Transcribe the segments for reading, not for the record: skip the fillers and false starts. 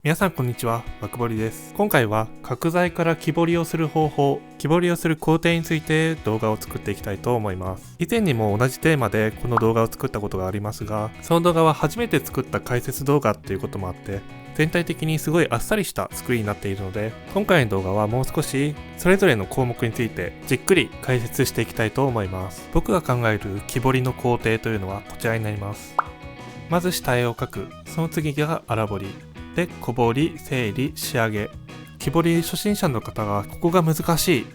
皆さんこんにちは、わくぼりです。今回は角材から木彫りをする方法、木彫りをする工程について動画を作っていきたいと思います。以前にも同じテーマでこの動画を作ったことがありますが、その動画は初めて作った解説動画っていうこともあって、全体的にすごいあっさりした作りになっているので、今回の動画はもう少しそれぞれの項目についてじっくり解説していきたいと思います。僕が考える木彫りの工程というのはこちらになります。まず下絵を描く、その次が荒彫り。で、小彫り、整理、仕上げ。木彫り初心者の方がここが難しい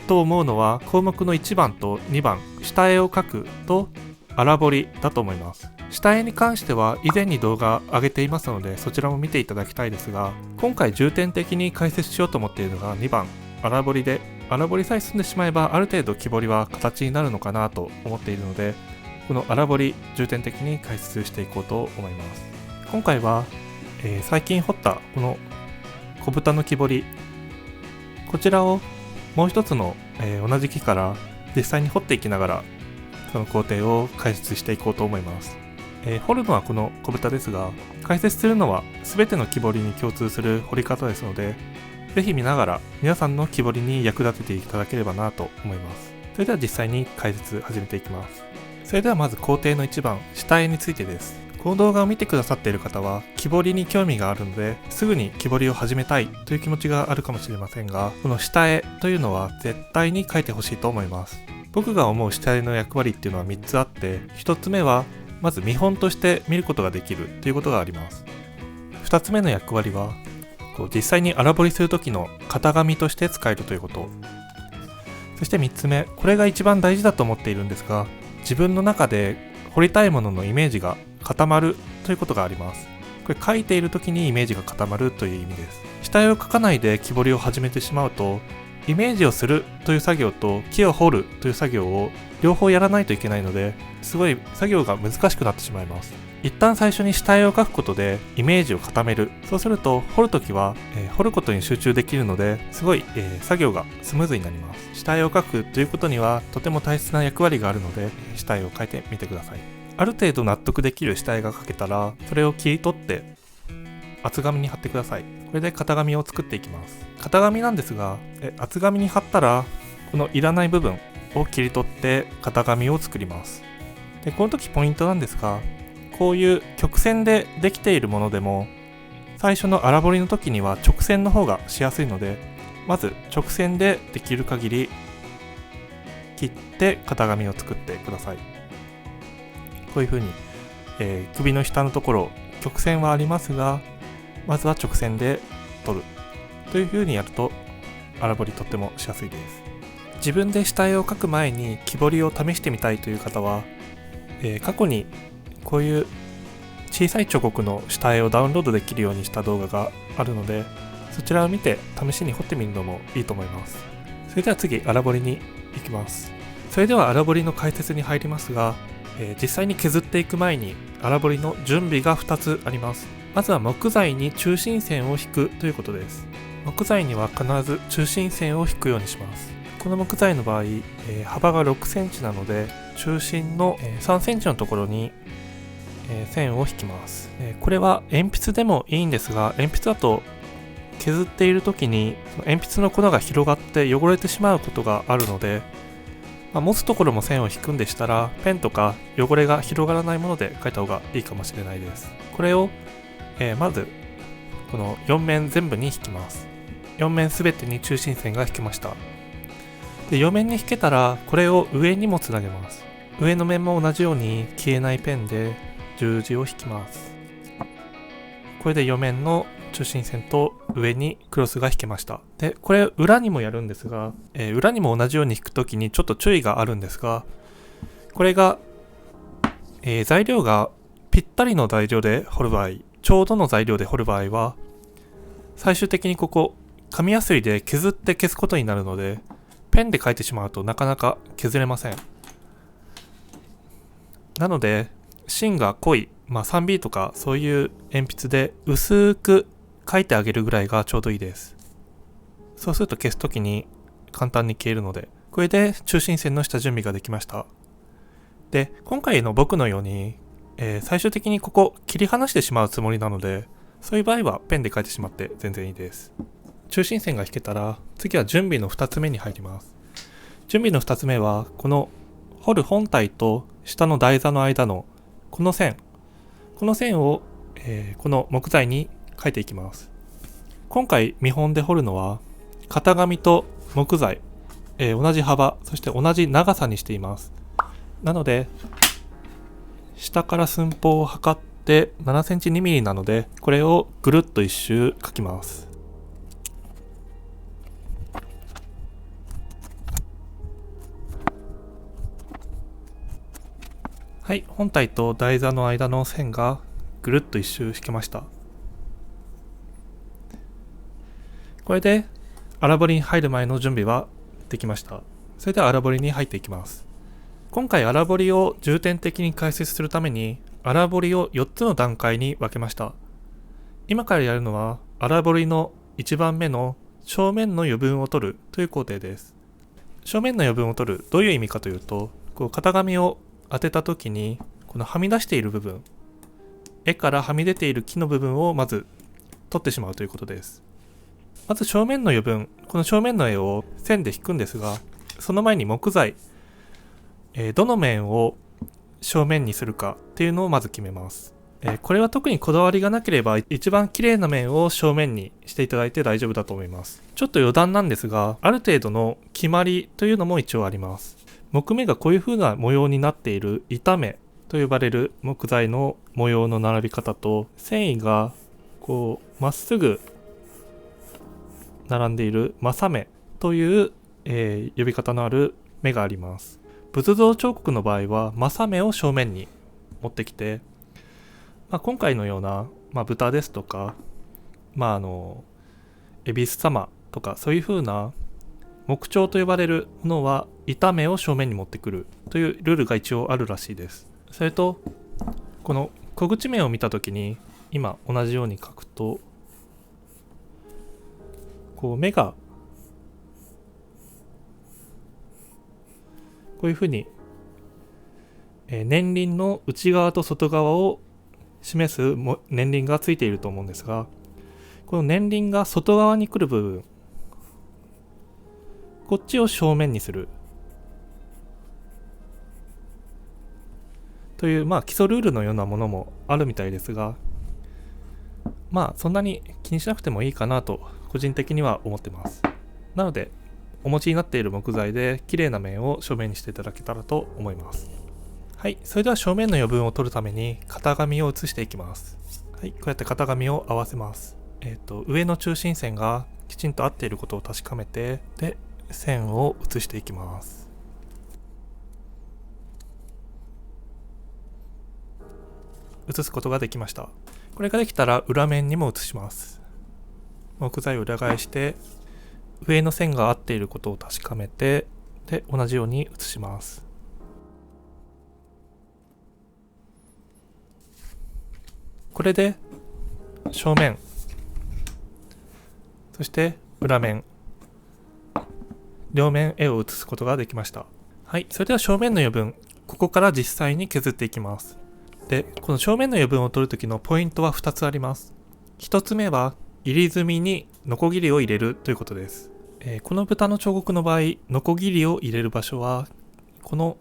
と思うのは項目の1番と2番、下絵を描くと荒彫りだと思います。下絵に関しては以前に動画上げていますのでそちらも見ていただきたいですが、今回重点的に解説しようと思っているのが2番、荒彫りで、荒彫りさえ済んでしまえばある程度木彫りは形になるのかなと思っているので、この荒彫り重点的に解説していこうと思います。今回は最近彫ったこの小豚の木彫り、こちらをもう一つの、同じ木から実際に彫っていきながらその工程を解説していこうと思います。彫るのはこの小豚ですが、解説するのは全ての木彫りに共通する彫り方ですので、ぜひ見ながら皆さんの木彫りに役立てていただければなと思います。それでは実際に解説始めていきます。それではまず工程の1番、下絵についてです。この動画を見てくださっている方は木彫りに興味があるのですぐに木彫りを始めたいという気持ちがあるかもしれませんが、この下絵というのは絶対に描いてほしいと思います。僕が思う下絵の役割っていうのは3つあって、1つ目はまず見本として見ることができるということがあります。2つ目の役割は実際に荒彫りする時の型紙として使えるということ。そして3つ目、これが一番大事だと思っているんですが、自分の中で彫りたいもののイメージが固まるということがあります。これ描いている時にイメージが固まるという意味です。下絵を描かないで木彫りを始めてしまうと、イメージをするという作業と木を彫るという作業を両方やらないといけないので、すごい作業が難しくなってしまいます。一旦最初に下絵を描くことでイメージを固める。そうすると彫るときは、彫ることに集中できるので、すごい、作業がスムーズになります。下絵を描くということにはとても大切な役割があるので、下絵を描いてみてください。ある程度納得できる下絵が描けたら、それを切り取って厚紙に貼ってください。これで型紙を作っていきます。型紙なんですが、厚紙に貼ったらこのいらない部分を切り取って型紙を作ります。で、この時ポイントなんですが、こういう曲線でできているものでも最初の荒彫りの時には直線の方がしやすいので、まず直線でできる限り切って型紙を作ってください。こういう風に、首の下のところ曲線はありますが、まずは直線で取るという風にやると荒彫りとってもしやすいです。自分で下絵を描く前に木彫りを試してみたいという方は、過去にこういう小さい彫刻の下絵をダウンロードできるようにした動画があるので、そちらを見て試しに彫ってみるのもいいと思います。それでは次、荒彫りに行きます。それでは荒彫りの解説に入りますが、実際に削っていく前に荒彫りの準備が2つあります。まずは木材に中心線を引くということです。木材には必ず中心線を引くようにします。この木材の場合、幅が6センチなので中心の3センチのところに線を引きます。これは鉛筆でもいいんですが、鉛筆だと削っている時に鉛筆の粉が広がって汚れてしまうことがあるので、持つところも線を引くんでしたらペンとか汚れが広がらないもので描いた方がいいかもしれないです。これを、まずこの4面全部に引きます。4面すべてに中心線が引けました。で、4面に引けたらこれを上にもつなげます。上の面も同じように消えないペンで十字を引きます。これで4面の中心線と上にクロスが引けました。で、これ裏にもやるんですが、裏にも同じように引くときにちょっと注意があるんですが、これが、材料がぴったりの材料で彫る場合、ちょうどの材料で彫る場合は、最終的にここ紙やすりで削って消すことになるので、ペンで描いてしまうとなかなか削れません。なので芯が濃い、3B とかそういう鉛筆で薄く描いてあげるぐらいがちょうどいいです。そうすると消すときに簡単に消えるので、これで中心線の下準備ができました。で、今回の僕のように、最終的にここ切り離してしまうつもりなので、そういう場合はペンで書いてしまって全然いいです。中心線が引けたら次は準備の2つ目に入ります。準備の2つ目はこの彫る本体と下の台座の間のこの線を、この木材に書いていきます。今回見本で彫るのは型紙と木材、同じ幅そして同じ長さにしています。なので下から寸法を測って7センチ2ミリなので、これをぐるっと一周書きます。はい、本体と台座の間の線がぐるっと一周引けました。これで荒彫りに入る前の準備はできました。それでは荒彫りに入っていきます。今回荒彫りを重点的に解説するために荒彫りを4つの段階に分けました。今からやるのは荒彫りの1番目の正面の余分を取るという工程です。正面の余分を取る、どういう意味かというと、型紙を当てた時にこのはみ出している部分、絵からはみ出ている木の部分をまず取ってしまうということです。まず正面の余分、この正面の絵を線で引くんですが、その前に木材、どの面を正面にするかっていうのをまず決めます。これは特にこだわりがなければ一番綺麗な面を正面にしていただいて大丈夫だと思います。ちょっと余談なんですが、ある程度の決まりというのも一応あります。木目がこういう風な模様になっている板目と呼ばれる木材の模様の並び方と、繊維がこうまっすぐ並んでいる正目という、呼び方のある目があります。仏像彫刻の場合は正目を正面に持ってきて、今回のような、豚ですとか、恵比寿様とかそういう風な木彫と呼ばれるものは板目を正面に持ってくるというルールが一応あるらしいです。それとこの小口目を見たときに今同じように書くと、こう目がこういうふうに年輪の内側と外側を示す年輪がついていると思うんですが、この年輪が外側に来る部分、こっちを正面にするという基礎ルールのようなものもあるみたいですが、そんなに気にしなくてもいいかなと個人的には思ってます。なのでお持ちになっている木材で綺麗な面を正面にしていただけたらと思います。はい、それでは正面の余分を取るために型紙を写していきます。はい、こうやって型紙を合わせます。上の中心線がきちんと合っていることを確かめて、で線を写していきます。写すことができました。これができたら裏面にも写します。木材を裏返して上の線が合っていることを確かめて、で同じように写します。これで正面、そして裏面、両面絵を写すことができました。はい、それでは正面の余分、ここから実際に削っていきます。で、この正面の余分を取るときのポイントは2つあります。1つ目は入り墨にノコギリを入れるということです。この豚の彫刻の場合、ノコギリを入れる場所はこの、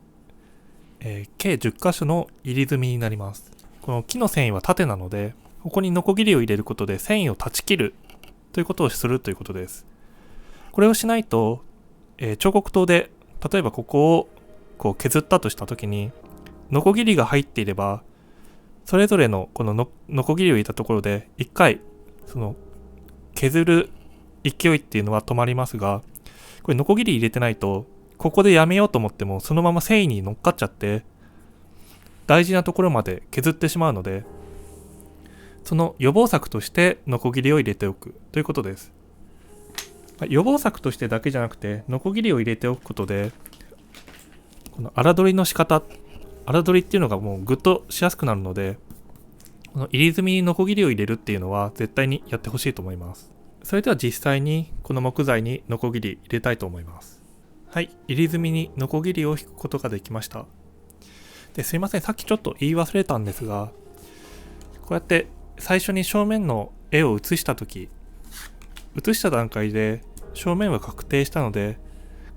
計10箇所の入り墨になります。この木の繊維は縦なので、ここにノコギリを入れることで繊維を断ち切るということをするということです。これをしないと、彫刻刀で例えばここをこう削ったとしたときにノコギリが入っていれば、それぞれのこのノコギリを入れたところで一回その削る勢いっていうのは止まりますが、これノコギリ入れてないとここでやめようと思ってもそのまま繊維に乗っかっちゃって大事なところまで削ってしまうので、その予防策としてノコギリを入れておくということです。予防策としてだけじゃなくて、ノコギリを入れておくことでこの荒取りの仕方、荒取りっていうのがもうぐっとしやすくなるので、この入り墨にノコギリを入れるっていうのは絶対にやってほしいと思います。それでは実際にこの木材にノコギリ入れたいと思います。はい、入り墨にノコギリを引くことができました。ですいません、さっきちょっと言い忘れたんですが、こうやって最初に正面の絵を写した時、写した段階で正面は確定したので、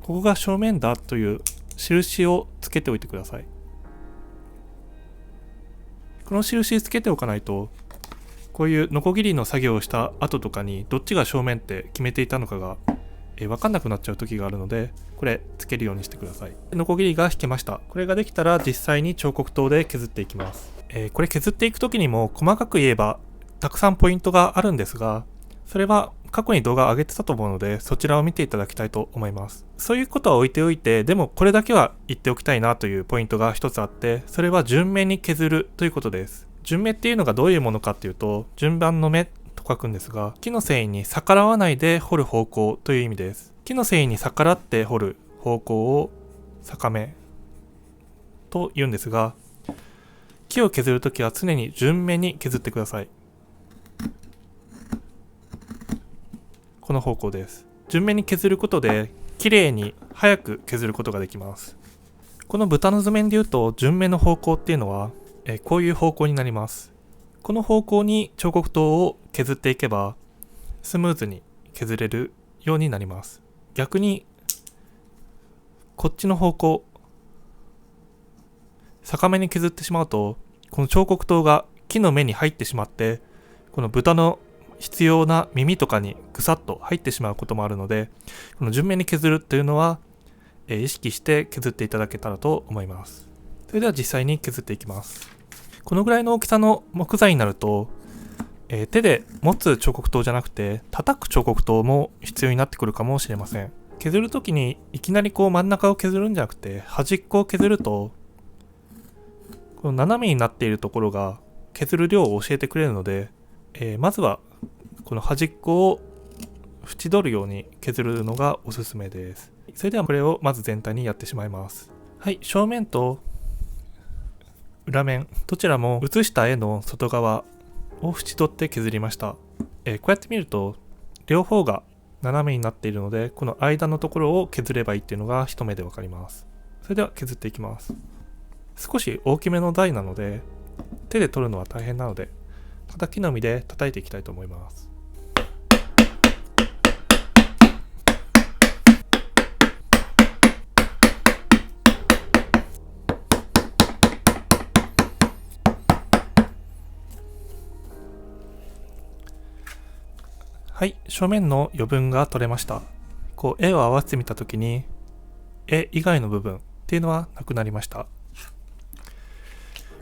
ここが正面だという印をつけておいてください。この印つけておかないと、こういうノコギリの作業をした後とかにどっちが正面って決めていたのかが分かんなくなっちゃう時があるので、これつけるようにしてください。ノコギリが引けました。これができたら実際に彫刻刀で削っていきます。これ削っていく時にも細かく言えばたくさんポイントがあるんですが、それは過去に動画を上げてたと思うので、そちらを見ていただきたいと思います。そういうことは置いておいて、でもこれだけは言っておきたいなというポイントが一つあって、それは順目に削るということです。順目っていうのがどういうものかっていうと、順番の目と書くんですが、木の繊維に逆らわないで彫る方向という意味です。木の繊維に逆らって彫る方向を逆目と言うんですが、木を削るときは常に順目に削ってください。この方向です。順目に削ることで綺麗に早く削ることができます。この豚の図面で言うと、順目の方向っていうのはこういう方向になります。この方向に彫刻刀を削っていけばスムーズに削れるようになります。逆にこっちの方向、逆目に削ってしまうと、この彫刻刀が木の目に入ってしまって、この豚の必要な耳とかにぐさっと入ってしまうこともあるので、この順目に削るというのは意識して削っていただけたらと思います。それでは実際に削っていきます。このぐらいの大きさの木材になると、手で持つ彫刻刀じゃなくて叩く彫刻刀も必要になってくるかもしれません。削るときにいきなりこう真ん中を削るんじゃなくて、端っこを削るとこの斜めになっているところが削る量を教えてくれるので、まずはこの端っこを縁取るように削るのがおすすめです。それではこれをまず全体にやってしまいます。はい、正面と裏面どちらも写した絵の外側を縁取って削りました。こうやって見ると両方が斜めになっているので、この間のところを削ればいいっていうのが一目でわかります。それでは削っていきます。少し大きめの台なので手で取るのは大変なので、叩きのみで叩いていきたいと思います。はい、正面の余分が取れました。こう絵を合わせてみたときに絵以外の部分っていうのはなくなりました。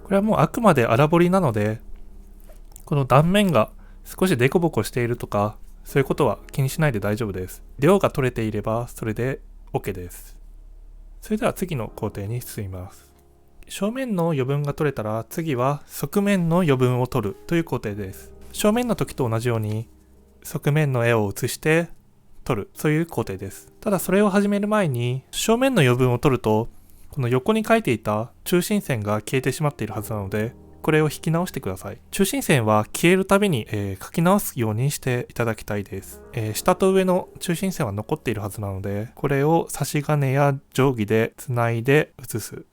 これはもうあくまで粗彫りなので、この断面が少しデコボコしているとかそういうことは気にしないで大丈夫です。量が取れていればそれで OK です。それでは次の工程に進みます。正面の余分が取れたら次は側面の余分を取るという工程です。正面の時と同じように側面の絵を写して取る、そういう工程です。ただそれを始める前に正面の余分を取ると、この横に描いていた中心線が消えてしまっているはずなので、これを引き直してください。中心線は消えるたびに、描き直すようにしていただきたいです。下と上の中心線は残っているはずなので、これを差し金や定規でつないで写す。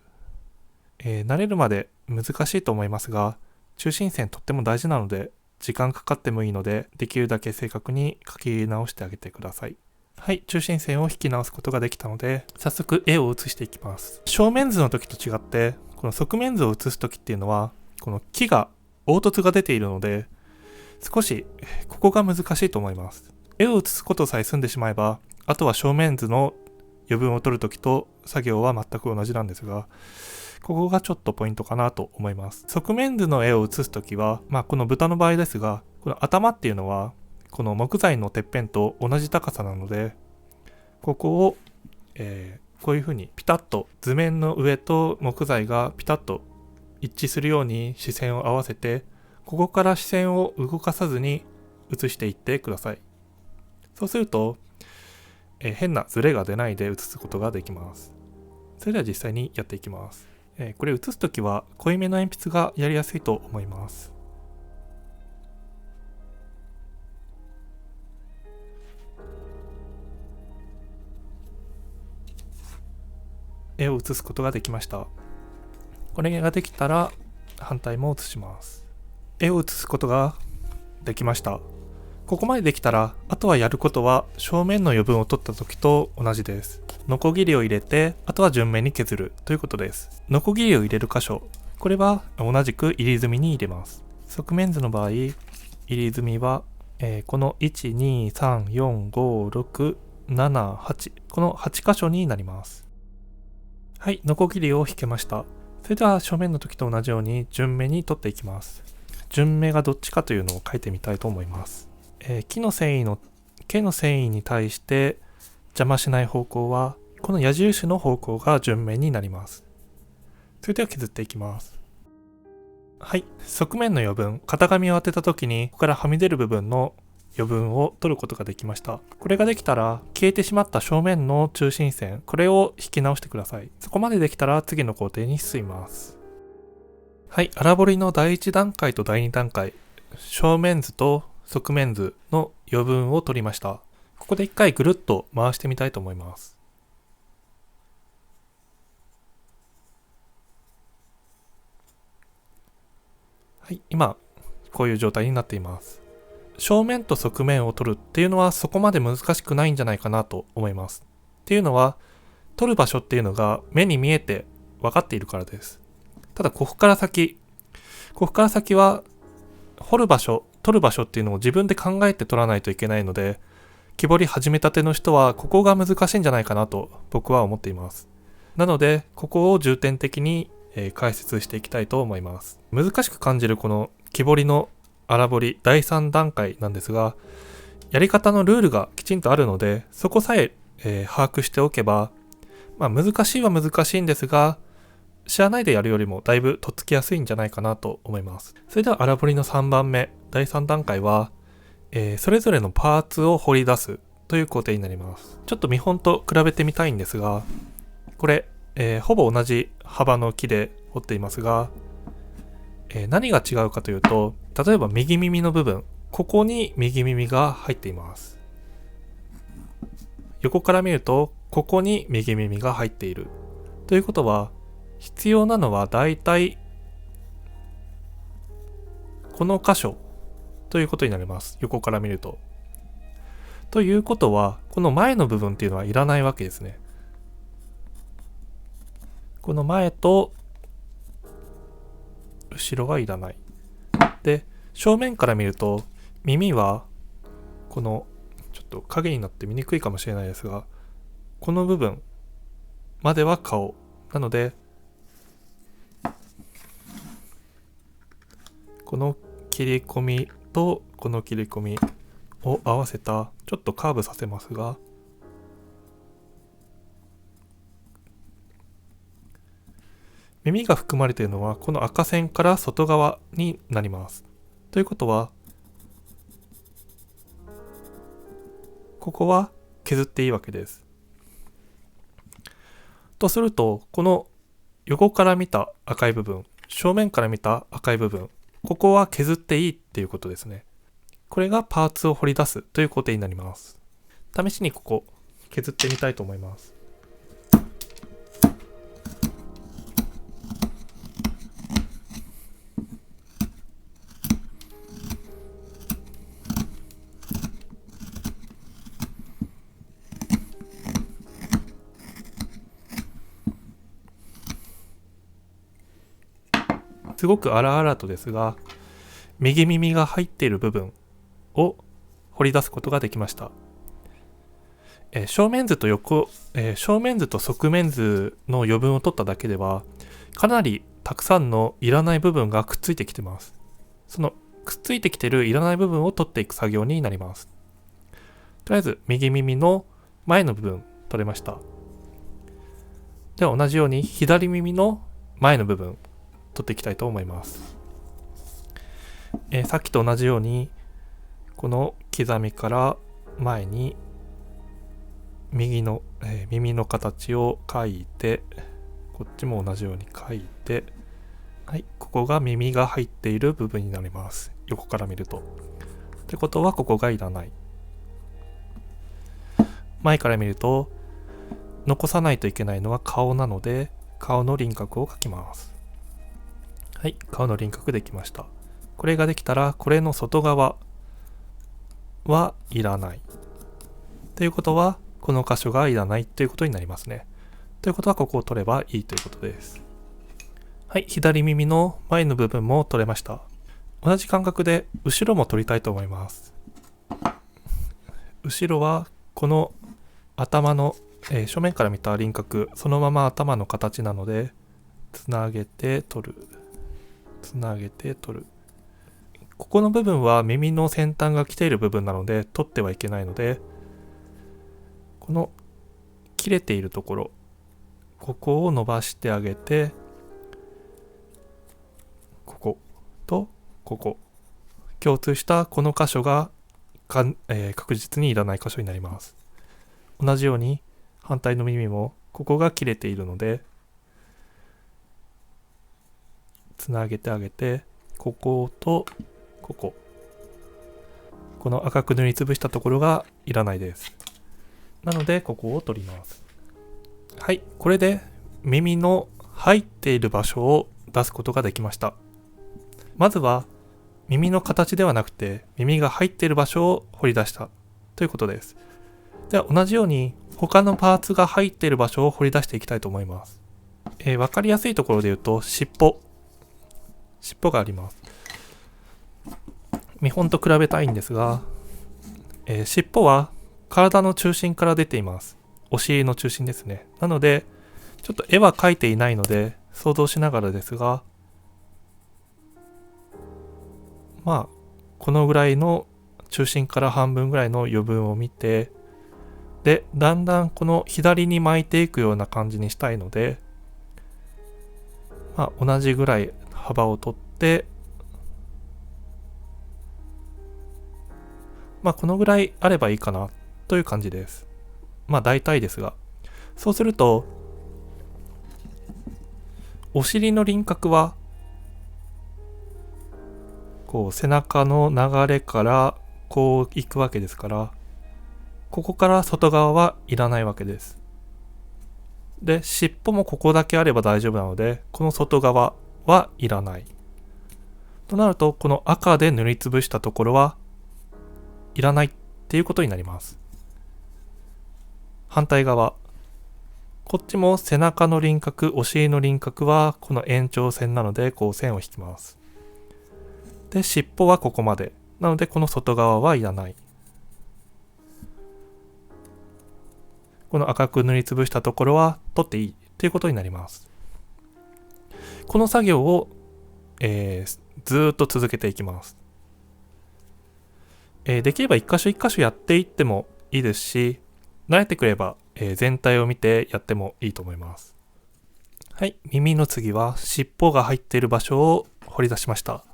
慣れるまで難しいと思いますが、中心線とっても大事なので時間かかってもいいので、できるだけ正確に描き直してあげてください。はい、中心線を引き直すことができたので、早速絵を写していきます。正面図の時と違って、この側面図を写す時っていうのは、この木が凹凸が出ているので、少しここが難しいと思います。絵を写すことさえ済んでしまえば、あとは正面図の余分を取る時と作業は全く同じなんですが、ここがちょっとポイントかなと思います。側面図の絵を写すときは、この豚の場合ですが、この頭っていうのはこの木材のてっぺんと同じ高さなので、ここを、こういうふうにピタッと図面の上と木材がピタッと一致するように視線を合わせて、ここから視線を動かさずに写していってください。そうすると、変なズレが出ないで写すことができます。それでは実際にやっていきます。これ写すときは濃いめの鉛筆がやりやすいと思います。絵を写すことができました。これができたら反対も写します。絵を写すことができました。ここまでできたら、あとはやることは正面の余分を取った時と同じです。ノコギリを入れて、あとは順面に削るということです。ノコギリを入れる箇所、これは同じく入り墨に入れます。側面図の場合、入り墨は、この1、2、3、4、5、6、7、8、この8箇所になります。はい、ノコギリを引けました。それでは正面の時と同じように順目に取っていきます。順目がどっちかというのを書いてみたいと思います。毛の繊維に対して邪魔しない方向はこの矢印の方向が順面になります。それでは削っていきます。はい、側面の余分、型紙を当てた時にここからはみ出る部分の余分を取ることができました。これができたら消えてしまった正面の中心線、これを引き直してください。そこまでできたら次の工程に進みます。はい、荒彫りの第1段階と第2段階、正面図と側面図の余分を取りました。ここで一回ぐるっと回してみたいと思います。はい、今こういう状態になっています。正面と側面を取るっていうのはそこまで難しくないんじゃないかなと思います。っていうのは取る場所っていうのが目に見えて分かっているからです。ただここから先は掘る場所、取る場所っていうのを自分で考えて取らないといけないので、木彫り始めたての人はここが難しいんじゃないかなと僕は思っています。なのでここを重点的に解説していきたいと思います。難しく感じるこの木彫りの荒彫り第3段階なんですが、やり方のルールがきちんとあるので、そこさえ把握しておけば、難しいは難しいんですが、知らないでやるよりもだいぶとっつきやすいんじゃないかなと思います。それでは荒彫りの3番目、第3段階は、それぞれのパーツを彫り出すという工程になります。ちょっと見本と比べてみたいんですが、これ、ほぼ同じ幅の木で彫っていますが、何が違うかというと、例えば右耳の部分、ここに右耳が入っています。横から見ると、ここに右耳が入っている。ということは、必要なのはだいたいこの箇所ということになります。横から見ると。ということは、この前の部分っていうのはいらないわけですね。この前と後ろはいらない。で、正面から見ると耳はこのちょっと影になって見にくいかもしれないですが、この部分までは顔なので、この切り込みとこの切り込みを合わせた、ちょっとカーブさせますが、耳が含まれているのはこの赤線から外側になります。ということは、ここは削っていいわけです。とすると、この横から見た赤い部分、正面から見た赤い部分、ここは削っていいっていうことですね。これがパーツを彫り出すという工程になります。試しにここ削ってみたいと思います。すごく荒々とですが、右耳が入っている部分を彫り出すことができました。正面図と側面図の余分を取っただけでは、かなりたくさんのいらない部分がくっついてきてます。そのくっついてきているいらない部分を取っていく作業になります。とりあえず右耳の前の部分取れました。では同じように左耳の前の部分取っていきたいと思います。さっきと同じようにこの刻みから前に右の、耳の形を描いて、こっちも同じように描いて、はい、ここが耳が入っている部分になります。横から見ると。ってことはここがいらない。前から見ると残さないといけないのは顔なので、顔の輪郭を描きます。はい、顔の輪郭できました。これができたら、これの外側、はいらない。ということは、この箇所がいらないということになりますね。ということは、ここを取ればいいということです。はい、左耳の前の部分も取れました。同じ感覚で後ろも取りたいと思います。後ろはこの頭の、正面から見た輪郭、そのまま頭の形なので、つなげて取る。つなげて取る。ここの部分は耳の先端が来ている部分なので取ってはいけないので、この切れているところ、ここを伸ばしてあげて、こことここ、共通したこの箇所が確実にいらない箇所になります。同じように反対の耳もここが切れているので、つなげてあげて、こことここ、この赤く塗りつぶしたところがいらないです。なのでここを取ります。はい、これで耳の入っている場所を出すことができました。まずは耳の形ではなくて耳が入っている場所を掘り出したということです。では同じように他のパーツが入っている場所を掘り出していきたいと思います。わかりやすいところで言うと尻尾があります。見本と比べたいんですが、尻尾は体の中心から出ています。お尻の中心ですね。なのでちょっと絵は描いていないので想像しながらですが、まあこのぐらいの中心から半分ぐらいの余分を見て、でだんだんこの左に巻いていくような感じにしたいので、まあ、同じぐらい幅を取って、まあこのぐらいあればいいかなという感じです。まあ大体ですが、そうするとお尻の輪郭はこう背中の流れからこう行くわけですから、ここから外側はいらないわけです。で、尻尾もここだけあれば大丈夫なので、この外側はいらない。となると、この赤で塗りつぶしたところはいらないっていうことになります。反対側。こっちも背中の輪郭、お尻の輪郭はこの延長線なので、こう線を引きます。で、尻尾はここまで。なので、この外側はいらない。この赤く塗りつぶしたところは取っていいということになります。この作業を、ずーっと続けていきます。できれば一箇所一箇所やっていってもいいですし、慣れてくれば、全体を見てやってもいいと思います。はい、耳の次は尻尾が入っている場所を掘り出しました。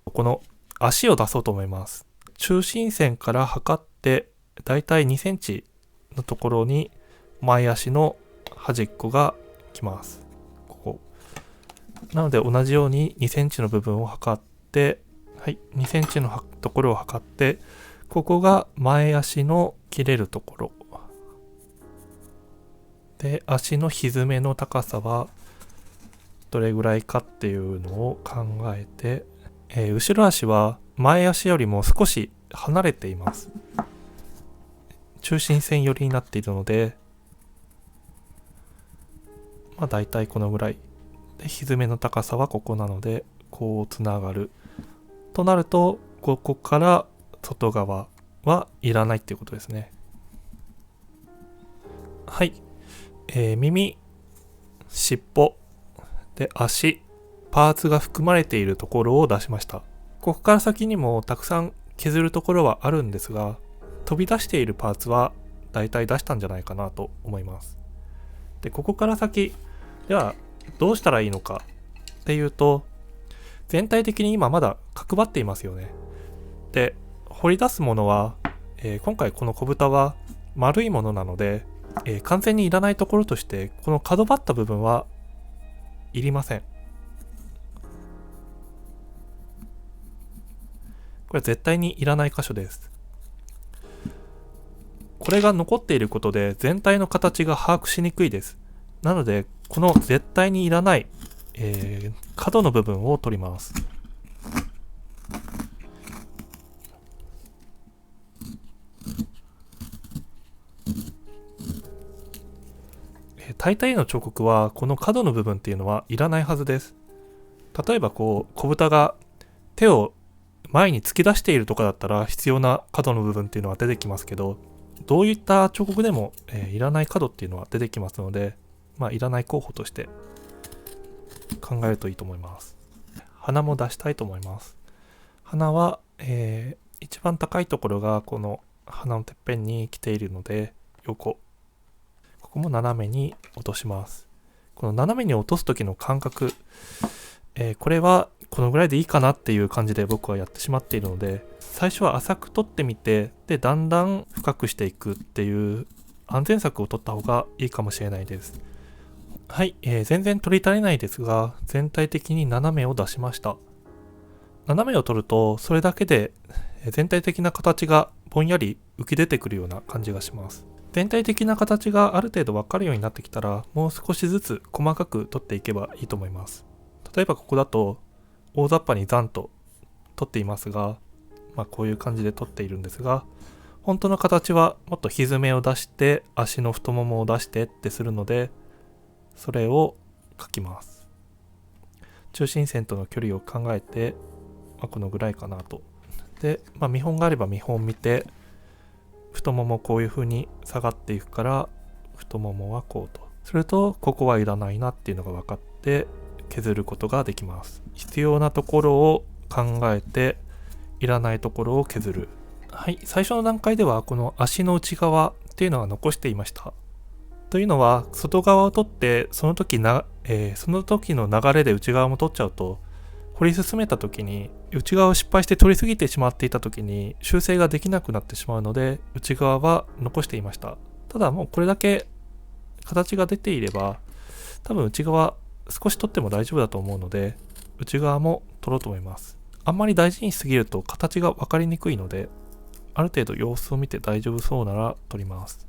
この足を出そうと思います。中心線から測ってだいたい2センチのところに前足の端っこが来ます。ここ。なので同じように2センチの部分を測って、はい、2センチのところを測って、ここが前足の切れるところ。で、足の蹄の高さはどれぐらいかっていうのを考えて、後ろ足は前足よりも少し離れています。中心線寄りになっているので、まあ大体このぐらい。で、蹄の高さはここなので、こうつながる。となると、ここから外側はいらないっていうことですね。はい。耳、尻尾、で、足、パーツが含まれているところを出しました。ここから先にもたくさん削るところはあるんですが、飛び出しているパーツはだいたい出したんじゃないかなと思います。で、ここから先、ではどうしたらいいのかっていうと、全体的に今まだ角張っていますよね。で、掘り出すものは、今回この小豚は丸いものなので、完全にいらないところとして、この角張った部分はいりません。これ絶対にいらない箇所です。これが残っていることで全体の形が把握しにくいです。なので、この絶対にいらない、角の部分を取ります。大体の彫刻はこの角の部分っていうのはいらないはずです。例えばこう小豚が手を前に突き出しているとかだったら必要な角の部分っていうのは出てきますけど、どういった彫刻でも、いらない角っていうのは出てきますので、いらない候補として考えるといいと思います。鼻も出したいと思います。鼻は、一番高いところがこの鼻のてっぺんに来ているので、横。ここも斜めに落とします。この斜めに落とす時の感覚、これはこのぐらいでいいかなっていう感じで僕はやってしまっているので、最初は浅く取ってみて、でだんだん深くしていくっていう安全策を取った方がいいかもしれないです。はい、全然取り足りないですが、全体的に斜めを出しました。斜めを取るとそれだけで全体的な形がぼんやり浮き出てくるような感じがします。全体的な形がある程度分かるようになってきたら、もう少しずつ細かく取っていけばいいと思います。例えばここだと大雑把にザンと取っていますが、こういう感じで取っているんですが、本当の形はもっとひずめを出して足の太ももを出してってするので、それを描きます。中心線との距離を考えて、このぐらいかなと。で、見本があれば見本見て、太ももこういう風に下がっていくから、太ももはこうと。するとここはいらないなっていうのが分かって削ることができます。必要なところを考えて、いらないところを削る。はい、最初の段階ではこの足の内側っていうのは残していました。というのは、外側を取ってその時の流れで内側も取っちゃうと、掘り進めた時に内側を失敗して取りすぎてしまっていた時に修正ができなくなってしまうので、内側は残していました。ただもうこれだけ形が出ていれば、多分内側少し取っても大丈夫だと思うので、内側も取ろうと思います。あんまり大事にしすぎると形が分かりにくいので、ある程度様子を見て大丈夫そうなら取ります。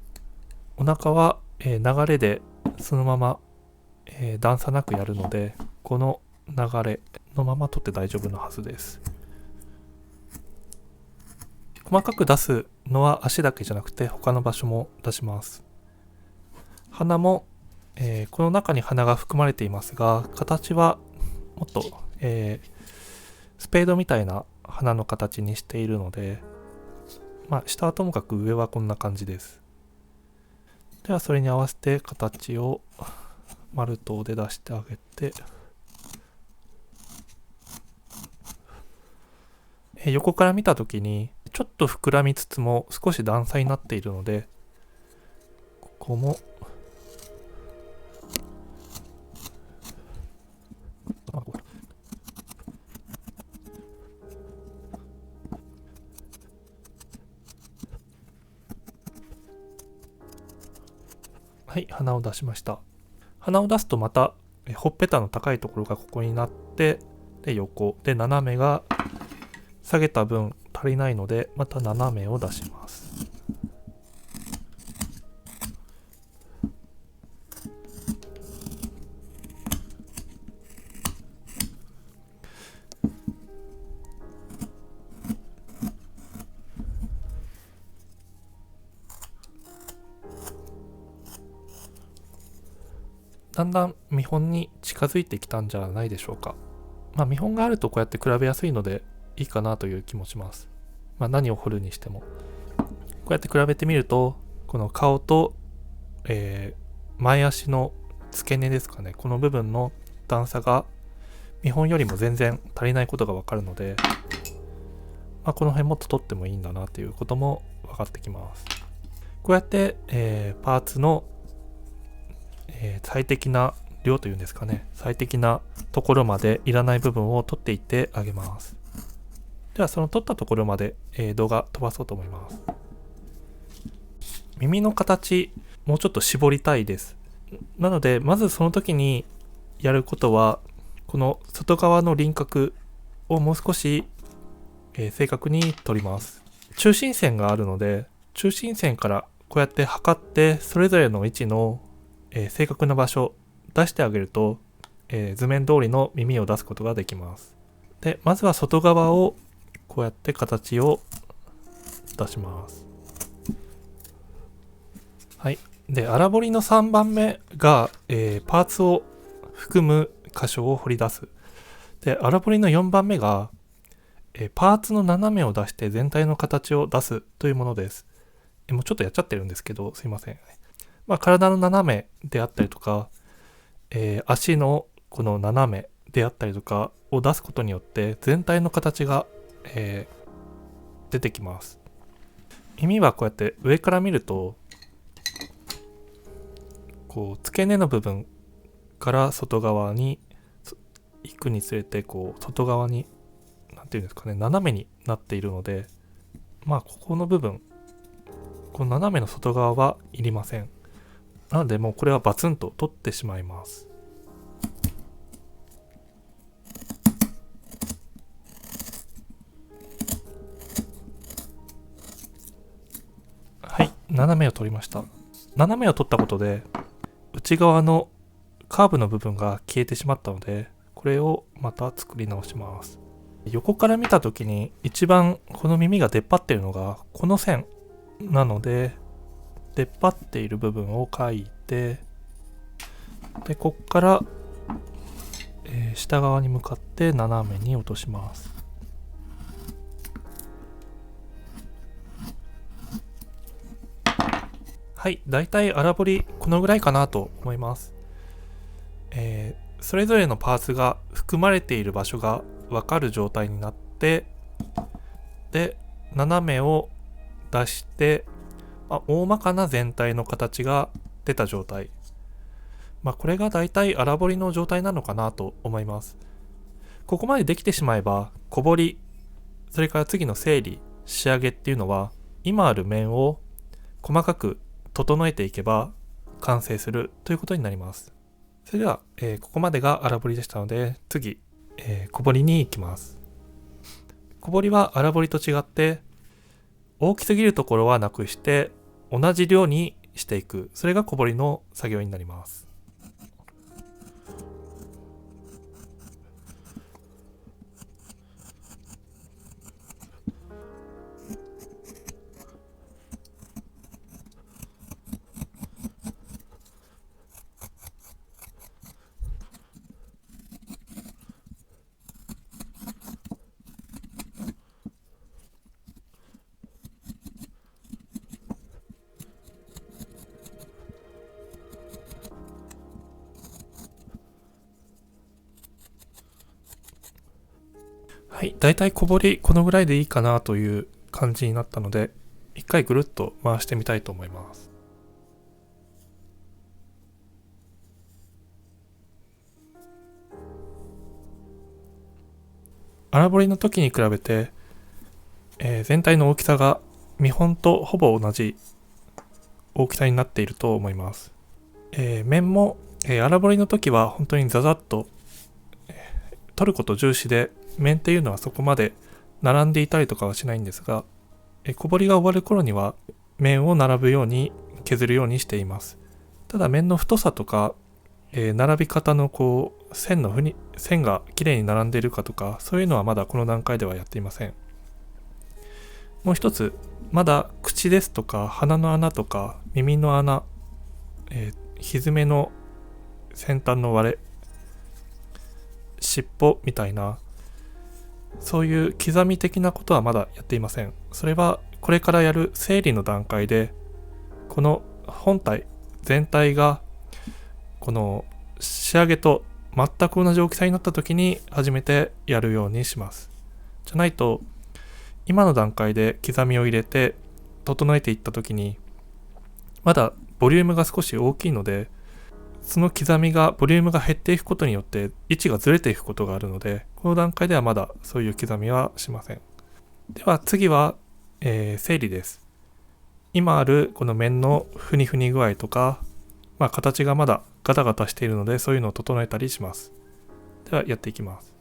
お腹は、流れでそのまま、段差なくやるので、この流れのまま取って大丈夫なはずです。細かく出すのは足だけじゃなくて他の場所も出します。鼻も、この中に鼻が含まれていますが、形はもっと、スペードみたいな鼻の形にしているので、下はともかく上はこんな感じです。ではそれに合わせて形を丸刀で出してあげて、横から見た時にちょっと膨らみつつも少し段差になっているので、ここもはい、鼻を出しました。鼻を出すとまたほっぺたの高いところがここになって、で横で斜めが下げた分足りないので、また斜めを出します。だんだん見本に近づいてきたんじゃないでしょうか。見本があるとこうやって比べやすいのでいいかなという気もします。何を彫るにしても。こうやって比べてみると、この顔と、前足の付け根ですかね。この部分の段差が見本よりも全然足りないことがわかるので、この辺もっと取ってもいいんだなということも分かってきます。こうやって、パーツの最適な量というんですかね、最適なところまでいらない部分を取っていってあげます。ではその取ったところまで、動画飛ばそうと思います。耳の形もうちょっと絞りたいです。なのでまずその時にやることは、この外側の輪郭をもう少し、正確に取ります。中心線があるので、中心線からこうやって測ってそれぞれの位置の正確な場所出してあげると、図面通りの耳を出すことができます。で、まずは外側をこうやって形を出します。はい、で、荒彫りの3番目が、パーツを含む箇所を彫り出す。で、荒彫りの4番目が、パーツの斜めを出して全体の形を出すというものです。もうちょっとやっちゃってるんですけど、すいません。体の斜めであったりとか、足のこの斜めであったりとかを出すことによって全体の形が、出てきます。耳はこうやって上から見ると、こう付け根の部分から外側に行くにつれて、こう外側になんていうんですかね、斜めになっているので、ここの部分、この斜めの外側はいりません。なのでもうこれはバツンと取ってしまいます。はい、斜めを取りました。斜めを取ったことで内側のカーブの部分が消えてしまったので、これをまた作り直します。横から見た時に一番この耳が出っ張っているのがこの線なので、出っ張っている部分を描いて、でこっから、下側に向かって斜めに落とします。はい、だいたい荒彫りこのぐらいかなと思います。それぞれのパーツが含まれている場所が分かる状態になって、で斜めを出して、大まかな全体の形が出た状態、これがだいたい荒彫りの状態なのかなと思います。ここまでできてしまえば小彫り、それから次の整理、仕上げっていうのは今ある面を細かく整えていけば完成するということになります。それでは、ここまでが荒彫りでしたので、次、小彫りに行きます。小彫りは荒彫りと違って大きすぎるところはなくして同じ量にしていく、それが小彫りの作業になります。はい、だいたい小彫りこのぐらいでいいかなという感じになったので、一回ぐるっと回してみたいと思います。荒彫りの時に比べて、全体の大きさが見本とほぼ同じ大きさになっていると思います。面も、荒彫りの時は本当にザザッと、取ること重視で、面っていうのはそこまで並んでいたりとかはしないんですが、小彫りが終わる頃には面を並ぶように削るようにしています。ただ面の太さとか、並び方のこう線がきれいに並んでいるかとか、そういうのはまだこの段階ではやっていません。もう一つ、まだ口ですとか鼻の穴とか耳の穴、ひずめの先端の割れ、尻尾みたいな、そういう刻み的なことはまだやっていません。それはこれからやる整理の段階で、この本体全体がこの仕上げと全く同じ大きさになった時に初めてやるようにします。じゃないと今の段階で刻みを入れて整えていった時にまだボリュームが少し大きいので、その刻みがボリュームが減っていくことによって位置がずれていくことがあるので、この段階ではまだそういう刻みはしません。では次は、整理です。今あるこの面のふにふに具合とか、形がまだガタガタしているので、そういうのを整えたりします。ではやっていきます。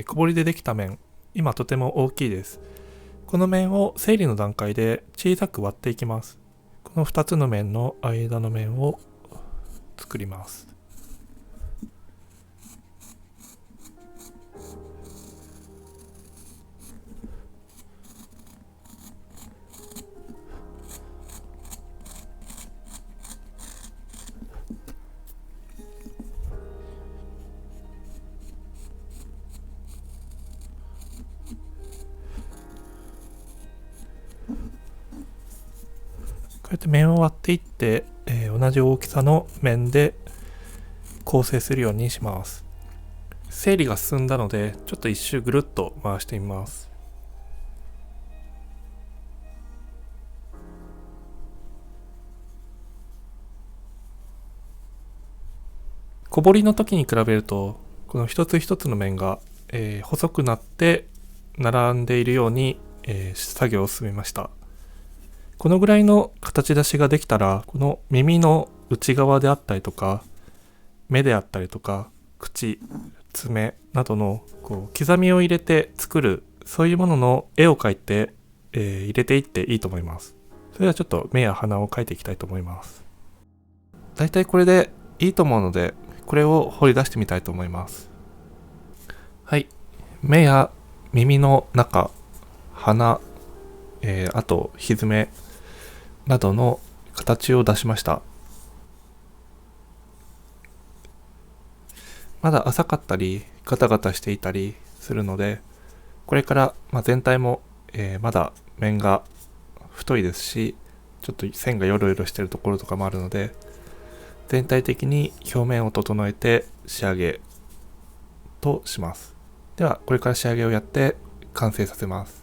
小彫りでできた面、今とても大きいです。この面を整理の段階で小さく割っていきます。この2つの面の間の面を作ります。こうやって面を割っていって、同じ大きさの面で構成するようにします。整理が進んだので、ちょっと一周ぐるっと回してみます。小彫りの時に比べると、この一つ一つの面が、細くなって並んでいるように、作業を進めました。このぐらいの形出しができたら、この耳の内側であったりとか、目であったりとか、口、爪などの刻みを入れて作る、そういうものの絵を描いて、入れていっていいと思います。それではちょっと目や鼻を描いていきたいと思います。だいたいこれでいいと思うので、これを彫り出してみたいと思います。はい。目や耳の中、鼻、あとひづめなどの形を出しました。まだ浅かったりガタガタしていたりするので、これから、全体も、まだ面が太いですし、ちょっと線がヨロヨロしているところとかもあるので、全体的に表面を整えて仕上げとします。ではこれから仕上げをやって完成させます。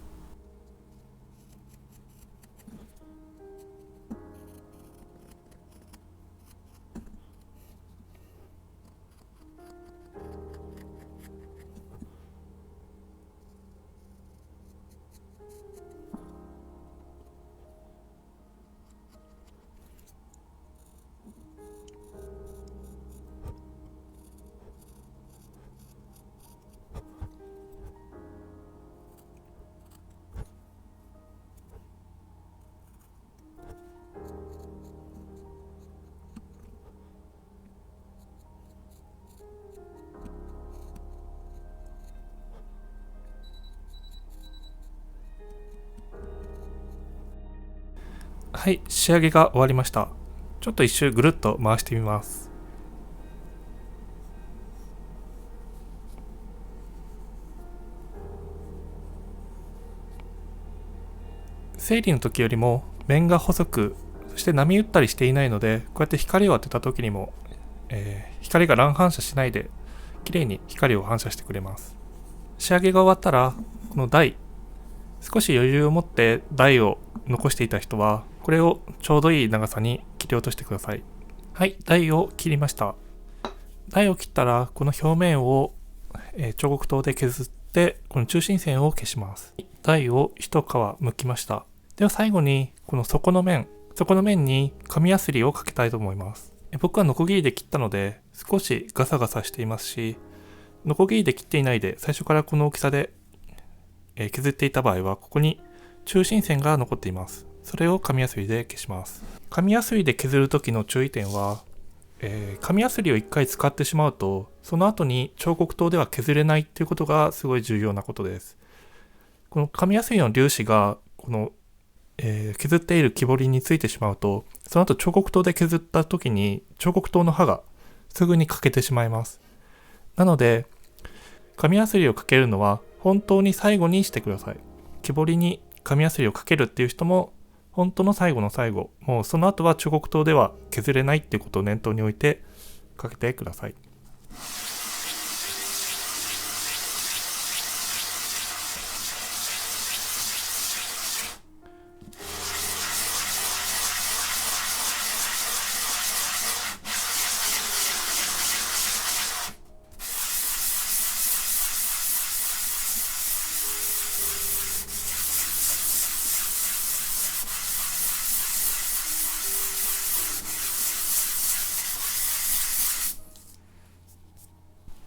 はい、仕上げが終わりました。ちょっと一周ぐるっと回してみます。整理の時よりも面が細く、そして波打ったりしていないので、こうやって光を当てた時にも、光が乱反射しないで綺麗に光を反射してくれます。仕上げが終わったら、この台、少し余裕を持って台を残していた人は、これをちょうどいい長さに切り落としてください。はい、台を切りました。台を切ったら、この表面を、彫刻刀で削って、この中心線を消します。台を一皮剥きました。では最後に、この底の面に紙やすりをかけたいと思います。僕はノコギリで切ったので、少しガサガサしていますし、ノコギリで切っていないで、最初からこの大きさで、削っていた場合は、ここに中心線が残っています。それを紙やすりで消します。紙やすりで削る時の注意点は、紙やすりを一回使ってしまうと、その後に彫刻刀では削れないっていうことがすごい重要なことです。この紙やすりの粒子が、この、削っている木彫りについてしまうと、その後彫刻刀で削った時に彫刻刀の刃がすぐに欠けてしまいます。なので、紙やすりをかけるのは本当に最後にしてください。木彫りに紙やすりをかけるっていう人も、本当の最後の最後、もうその後は彫刻刀では削れないっていうことを念頭に置いてかけてください。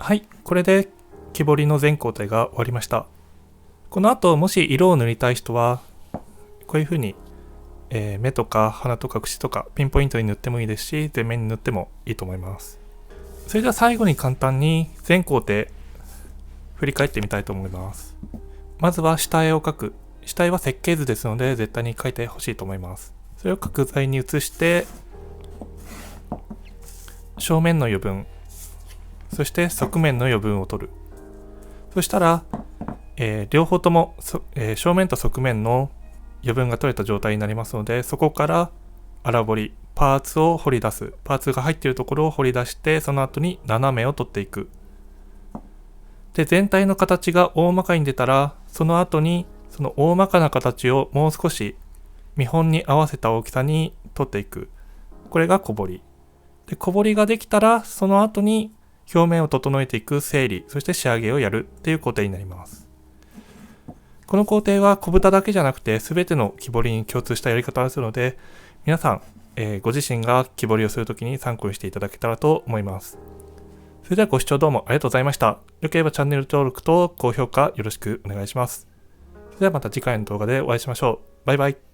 はい、これで木彫りの全工程が終わりました。この後もし色を塗りたい人はこういう風に、目とか鼻とか口とかピンポイントに塗ってもいいですし、全面に塗ってもいいと思います。それでは最後に簡単に全工程振り返ってみたいと思います。まずは下絵を描く。下絵は設計図ですので絶対に描いてほしいと思います。それを角材に移して正面の余分、そして側面の余分を取る。そしたら、両方とも、正面と側面の余分が取れた状態になりますので、そこから粗彫り、パーツを掘り出す。パーツが入っているところを掘り出して、その後に斜めを取っていく。で、全体の形が大まかに出たら、その後にその大まかな形をもう少し見本に合わせた大きさに取っていく。これが小彫り。で、小彫りができたら、その後に表面を整えていく整理、そして仕上げをやるっていう工程になります。この工程は小豚だけじゃなくて全ての木彫りに共通したやり方ですので、皆さん、ご自身が木彫りをするときに参考にしていただけたらと思います。それではご視聴どうもありがとうございました。よければチャンネル登録と高評価よろしくお願いします。それではまた次回の動画でお会いしましょう。バイバイ。